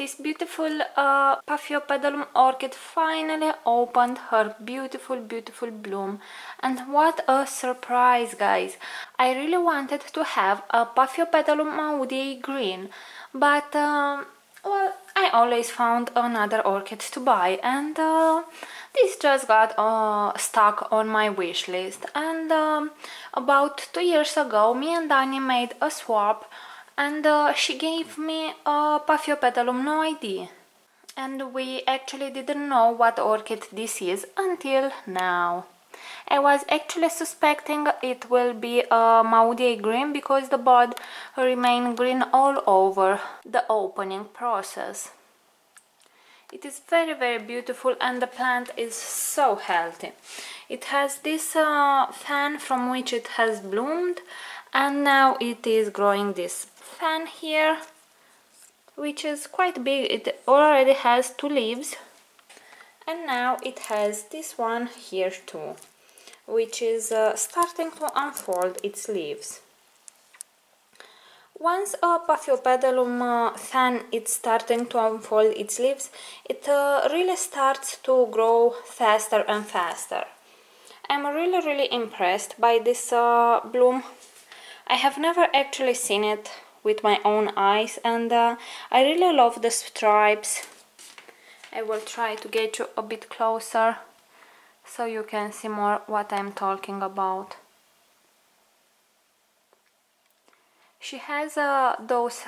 this beautiful Paphiopedilum orchid finally opened her beautiful bloom, and what a surprise, guys. I really wanted to have a Paphiopedilum Maudiae Green, but well, I always found another orchid to buy, and this just got stuck on my wish list. And about 2 years ago, me and Dani made a swap, and she gave me a Paphiopedilum No ID, and we actually didn't know what orchid this is until now. I was actually suspecting it will be a Maudiae Green because the bud remained green all over the opening process. It is very beautiful, and the plant is so healthy. It has this fan from which it has bloomed, and now it is growing this fan here, which is quite big. It already has 2 leaves, and now it has this one here too, which is starting to unfold its leaves. Once a Paphiopedilum fan is starting to unfold its leaves, it really starts to grow faster and faster. I'm really impressed by this bloom. I have never actually seen it with my own eyes, and I really love the stripes. I will try to get you a bit closer so you can see more what I'm talking about. She has those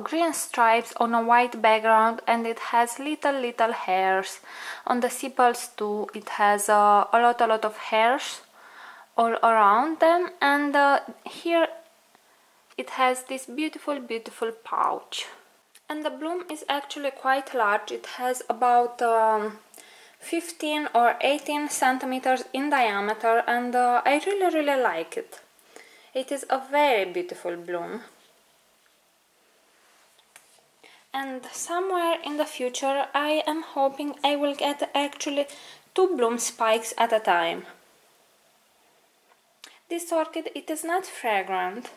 green stripes on a white background, and it has little hairs. On the sepals too, it has a lot of hairs all around them, and here it has this beautiful pouch. And the bloom is actually quite large. It has about 15 or 18 centimeters in diameter, and I really like it. It is a very beautiful bloom. And somewhere in the future I am hoping I will get actually 2 bloom spikes at a time. This orchid, it is not fragrant,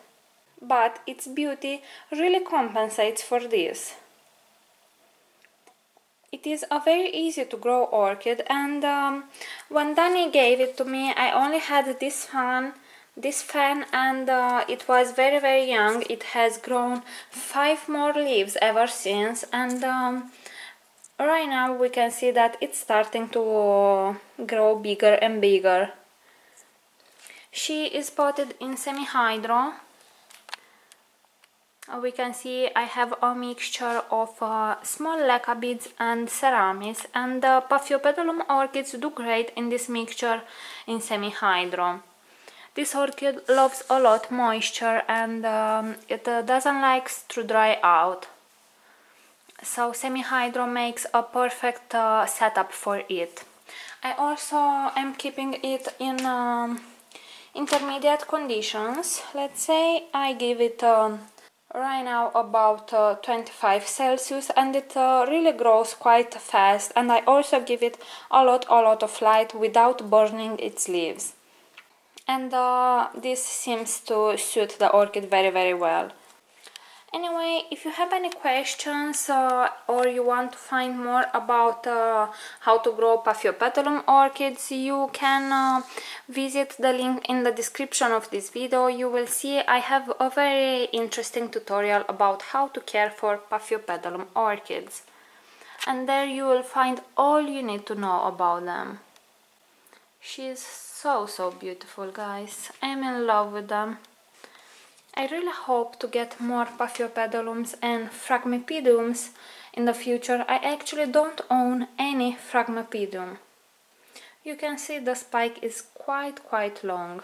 but its beauty really compensates for this. It is a very easy to grow orchid, and when Dani gave it to me, I only had this fan, and it was very young. It has grown 5 more leaves ever since, and right now we can see that it's starting to grow bigger and bigger. She is potted in semi-hydro. We can see I have a mixture of small leca beads and ceramis, and Paphiopedilum orchids do great in this mixture in semi-hydro. This orchid loves a lot moisture, and it doesn't like to dry out, so semi-hydro makes a perfect setup for it. I also am keeping it in intermediate conditions. Let's say I give it right now about 25 Celsius, and it really grows quite fast, and I also give it a lot of light without burning its leaves. And this seems to suit the orchid very well. Anyway, if you have any questions or you want to find more about how to grow Paphiopedilum orchids, you can visit the link in the description of this video. You will see I have a very interesting tutorial about how to care for Paphiopedilum orchids, and there you will find all you need to know about them. She's so beautiful, guys. I'm in love with them. I really hope to get more Paphiopedilums and Phragmipediums in the future. I actually don't own any Phragmipedium. You can see the spike is quite long.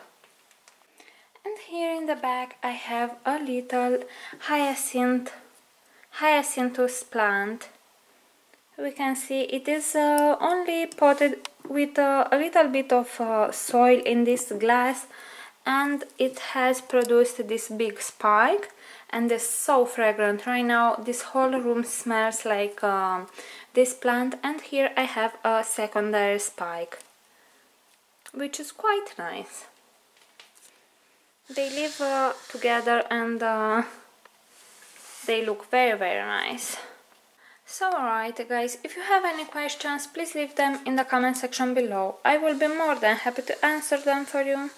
And here in the back I have a little hyacinthus plant. We can see it is only potted with a little bit of soil in this glass, and it has produced this big spike, and it's so fragrant. Right now this whole room smells like this plant, and here I have a secondary spike, which is quite nice. They live together, and they look very nice. So alright guys, if you have any questions, please leave them in the comment section below. I will be more than happy to answer them for you.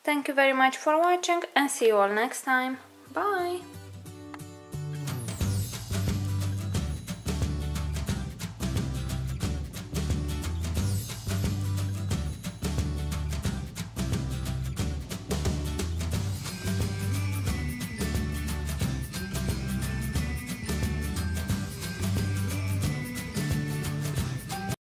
Thank you very much for watching and see you all next time. Bye!